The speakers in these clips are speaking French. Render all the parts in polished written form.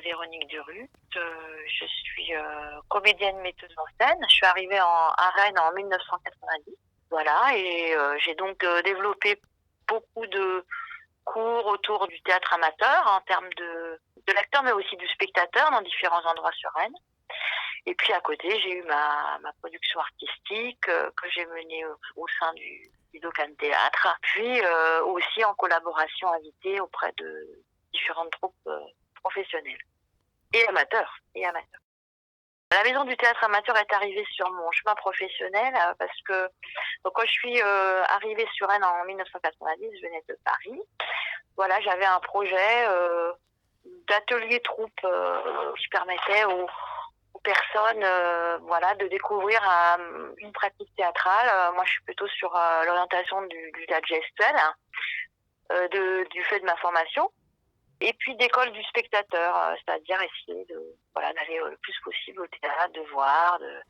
Véronique Durut. Je suis comédienne metteuse en scène. Je suis arrivée à Rennes en 1990. Voilà, et j'ai donc développé beaucoup de cours autour du théâtre amateur en termes de l'acteur, mais aussi du spectateur dans différents endroits sur Rennes. Et puis à côté, j'ai eu ma production artistique que j'ai menée au sein du Docan Théâtre, puis aussi en collaboration invitée auprès de différentes troupes professionnelles et amateurs. La maison du théâtre amateur est arrivée sur mon chemin professionnel parce que donc, quand je suis arrivée sur Rennes en 1990, je venais de Paris. Voilà, j'avais un projet d'atelier troupe qui permettait aux personnes de découvrir une pratique théâtrale. Moi, je suis plutôt sur l'orientation du théâtre gestuel, du fait de ma formation. Et puis d'école du spectateur, c'est-à-dire essayer d'aller le plus possible au théâtre, de voir, de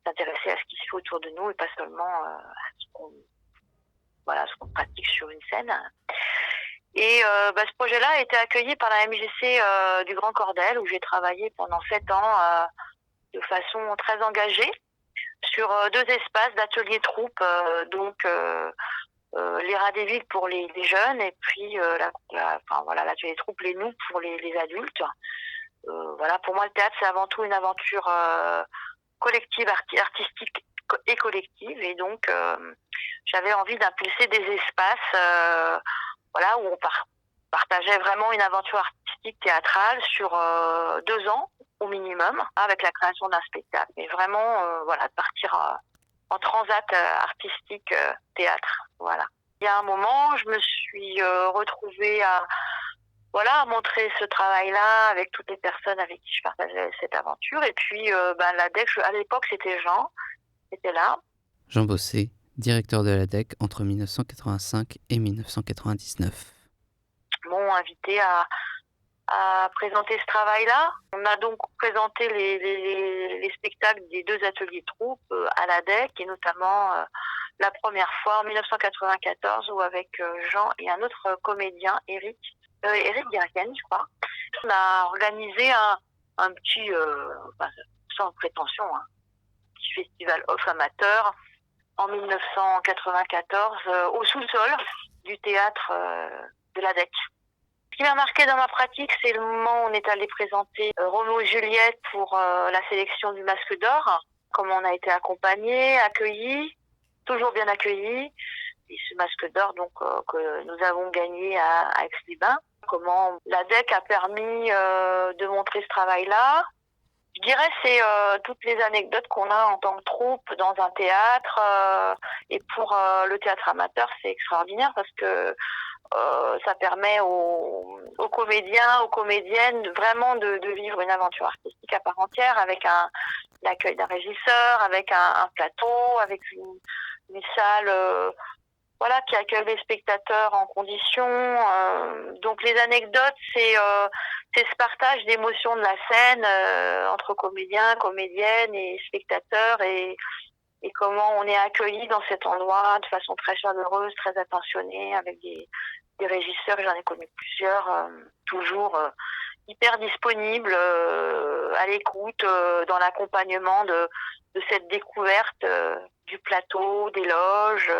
s'intéresser à ce qui se fait autour de nous et pas seulement à ce qu'on pratique sur une scène. Et ce projet-là a été accueilli par la MJC du Grand Cordel, où j'ai travaillé pendant 7 ans de façon très engagée sur 2 espaces d'atelier troupe, l'Era des villes pour les jeunes et puis l'atelier troupe Les Nous pour les adultes. Pour moi, le théâtre, c'est avant tout une aventure collective, artistique et collective. Et donc, j'avais envie d'impulser des espaces où on partageait vraiment une aventure artistique théâtrale sur 2 ans au minimum, avec la création d'un spectacle. Mais vraiment, de partir en transat artistique théâtre. Voilà. Il y a un moment, je me suis retrouvée à montrer ce travail-là avec toutes les personnes avec qui je partageais cette aventure. Et puis, l'ADEC, à l'époque, c'était Jean, était là. Jean Bossé, directeur de l'ADEC entre 1985 et 1999. M'ont invité à présenter ce travail-là. On a donc présenté les spectacles des 2 ateliers troupe à l'ADEC, et notamment la première fois en 1994 où avec Jean et un autre comédien, Eric Guerriani, je crois, on a organisé un petit, sans prétention, petit festival off amateur en 1994 au sous-sol du théâtre de l'ADEC. Ce qui m'a marqué dans ma pratique, c'est le moment où on est allé présenter Roméo et Juliette pour la sélection du Masque d'Or, comment on a été accompagnés, accueillis, toujours bien accueillis. Et ce Masque d'Or que nous avons gagné à Aix-les-Bains, comment l'ADEC a permis de montrer ce travail-là. Je dirais c'est toutes les anecdotes qu'on a en tant que troupe dans un théâtre. Et pour le théâtre amateur, c'est extraordinaire parce que ça permet aux comédiens, aux comédiennes vraiment de vivre une aventure artistique à part entière avec l'accueil d'un régisseur, avec un plateau, avec une salle qui accueille les spectateurs en conditions. Donc les anecdotes, c'est ce partage d'émotions de la scène entre comédiens, comédiennes et spectateurs et comment on est accueilli dans cet endroit de façon très chaleureuse, très attentionnée, avec des régisseurs, j'en ai connu plusieurs, toujours hyper disponibles, à l'écoute, dans l'accompagnement de cette découverte du plateau, des loges.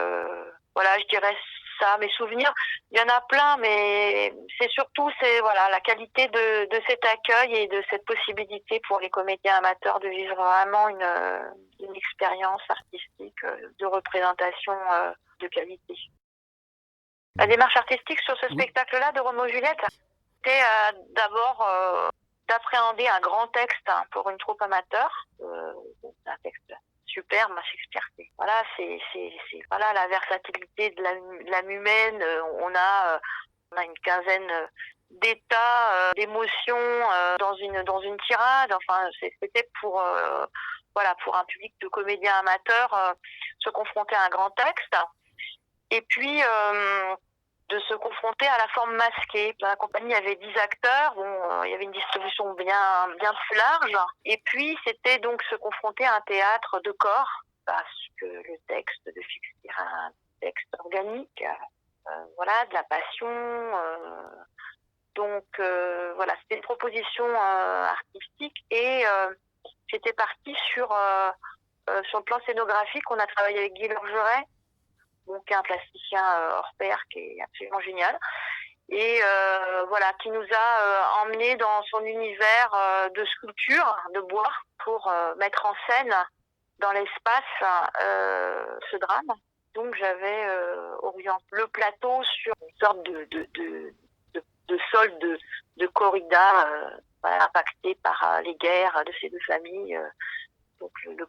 Je dirais ça, mes souvenirs. Il y en a plein, mais c'est surtout la qualité de cet accueil et de cette possibilité pour les comédiens amateurs de vivre vraiment une expérience artistique de représentation de qualité. La démarche artistique sur ce spectacle-là de Roméo et Juliette, c'était d'abord d'appréhender un grand texte pour une troupe amateur, un texte superbe, Shakespeare. C'est la versatilité de l'âme humaine. On a une quinzaine d'états, d'émotions dans une tirade. Enfin, c'était pour un public de comédiens amateurs se confronter à un grand texte. Et puis de se confronter à la forme masquée. Dans la compagnie, il y avait 10 acteurs, il y avait une distribution bien plus large. Et puis, c'était donc se confronter à un théâtre de corps, parce que le texte de Shakespeare est un texte organique, de la passion, Donc voilà, c'était une proposition artistique et j'étais partie sur le plan scénographique. On a travaillé avec Guy Lorgeret, qui est un plasticien hors pair qui est absolument génial. Et voilà, qui nous a emmenés dans son univers de sculpture, de bois, pour mettre en scène dans l'espace ce drame. Donc j'avais orienté le plateau sur une sorte de sol de corrida impacté par les guerres de ces deux familles. Donc le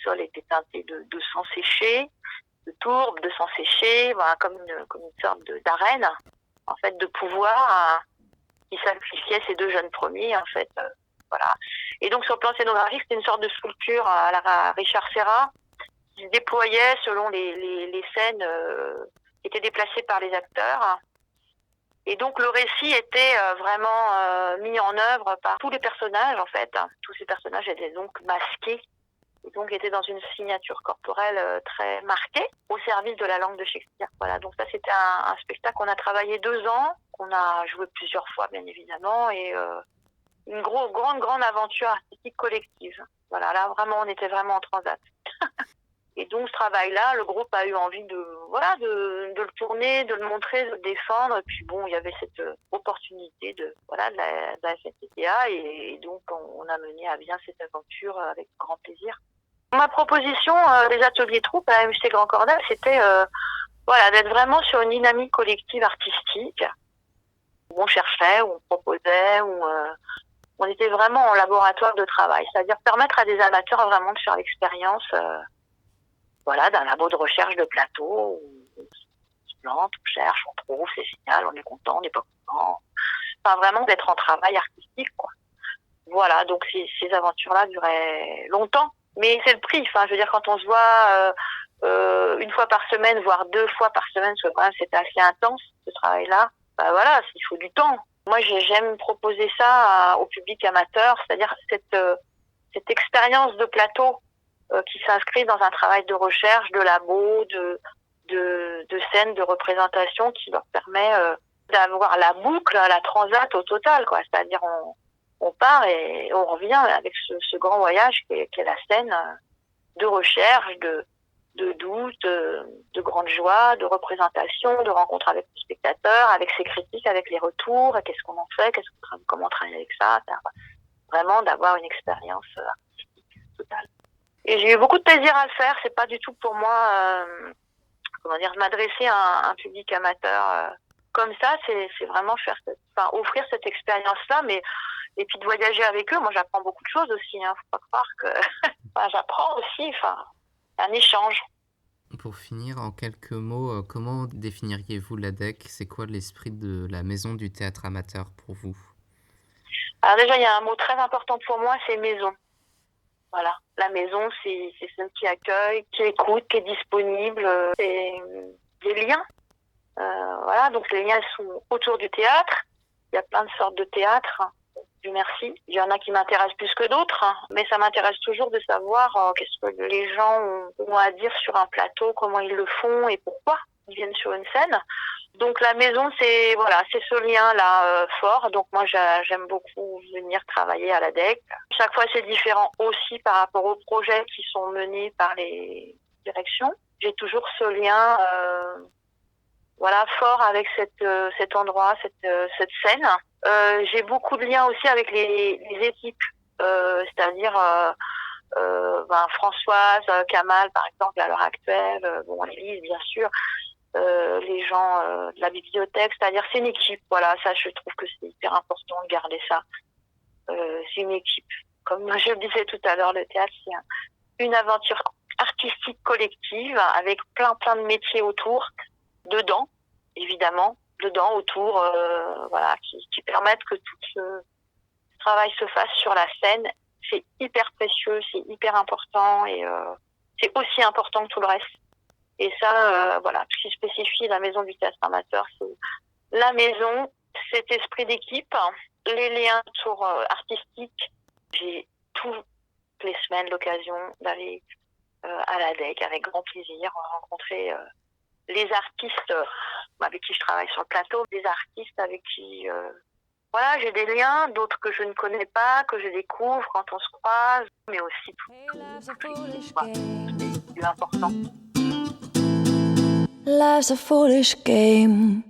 sol était teinté de sang séché, de tourbe, de sang séché, comme une sorte d'arène, en fait, de pouvoir qui sacrifiait ces deux jeunes premiers, en fait. Voilà. Et donc sur le plan scénographique, c'était une sorte de sculpture à la Richard Serra, qui se déployait selon les scènes qui étaient déplacées par les acteurs. Et donc le récit était vraiment mis en œuvre par tous les personnages, en fait. Tous ces personnages étaient donc masqués et donc étaient dans une signature corporelle très marquée au service de la langue de Shakespeare. Voilà, donc ça c'était un spectacle qu'on a travaillé 2 ans, qu'on a joué plusieurs fois bien évidemment, et une grande aventure artistique collective. Voilà, là vraiment on était vraiment en transat. Et donc ce travail-là, le groupe a eu envie de le tourner, de le montrer, de le défendre. Et puis bon, il y avait cette opportunité de la FNTTA, et donc on a mené à bien cette aventure avec grand plaisir. Ma proposition des ateliers troupes à la MJC Grand Cornell, c'était d'être vraiment sur une dynamique collective artistique où on cherchait, où on proposait, où on était vraiment en laboratoire de travail, c'est-à-dire permettre à des amateurs vraiment de faire l'expérience d'un labo de recherche de plateau où on se plante, on cherche, on trouve, c'est génial, on est content, on n'est pas content. Enfin, vraiment d'être en travail artistique, quoi. Voilà, donc ces aventures-là duraient longtemps. Mais c'est le prix. Enfin, je veux dire, quand on se voit une fois par semaine, voire 2 fois par semaine, parce que quand même c'était assez intense, ce travail-là, il faut du temps. Moi, j'aime proposer ça au public amateur, c'est-à-dire cette expérience de plateau qui s'inscrit dans un travail de recherche, de labo, de scène, de représentation qui leur permet d'avoir la boucle, la transat au total, quoi. C'est-à-dire on part et on revient avec ce grand voyage qui est la scène de recherche, de doute, de grande joie, de représentation, de rencontre avec le spectateur, avec ses critiques, avec les retours, qu'est-ce qu'on en fait, comment travailler avec ça, vraiment d'avoir une expérience artistique totale. Et j'ai eu beaucoup de plaisir à le faire. C'est pas du tout pour moi, m'adresser à un public amateur comme ça. C'est vraiment offrir cette expérience-là, et puis de voyager avec eux. Moi, j'apprends beaucoup de choses aussi. Faut pas croire que j'apprends aussi. Un échange. Pour finir, en quelques mots, comment définiriez-vous l'ADEC ? C'est quoi l'esprit de la maison du théâtre amateur pour vous ? Alors déjà, il y a un mot très important pour moi, c'est maison. Voilà, la maison, c'est celle qui accueille, qui écoute, qui est disponible. C'est des liens. Donc les liens sont autour du théâtre. Il y a plein de sortes de théâtres. Dieu merci. Il y en a qui m'intéressent plus que d'autres, mais ça m'intéresse toujours de savoir qu'est-ce que les gens ont à dire sur un plateau, comment ils le font et pourquoi ils viennent sur une scène. Donc la maison, c'est ce lien-là fort. Donc moi, j'aime beaucoup venir travailler à l'ADEC. Chaque fois, c'est différent aussi par rapport aux projets qui sont menés par les directions. J'ai toujours ce lien fort avec cet endroit, cette scène. J'ai beaucoup de liens aussi avec les équipes, c'est-à-dire Françoise, Kamal par exemple à l'heure actuelle, Élise bien sûr, les gens de la bibliothèque, c'est-à-dire c'est une équipe. Voilà, ça je trouve que c'est hyper important de garder ça. C'est une équipe. Comme je le disais tout à l'heure, le théâtre c'est une aventure artistique collective avec plein de métiers autour, dedans évidemment, autour, qui permettent que tout ce travail se fasse sur la scène. C'est hyper précieux, c'est hyper important, et c'est aussi important que tout le reste. Et ça, ce qui spécifie la maison du théâtre amateur, c'est la maison, cet esprit d'équipe, les liens autour artistiques. J'ai toutes les semaines l'occasion d'aller à l'ADEC avec grand plaisir, rencontrer les artistes avec qui je travaille sur le plateau, des artistes avec qui voilà, j'ai des liens, d'autres que je ne connais pas, que je découvre quand on se croise, mais aussi tout est important. Life's a foolish game.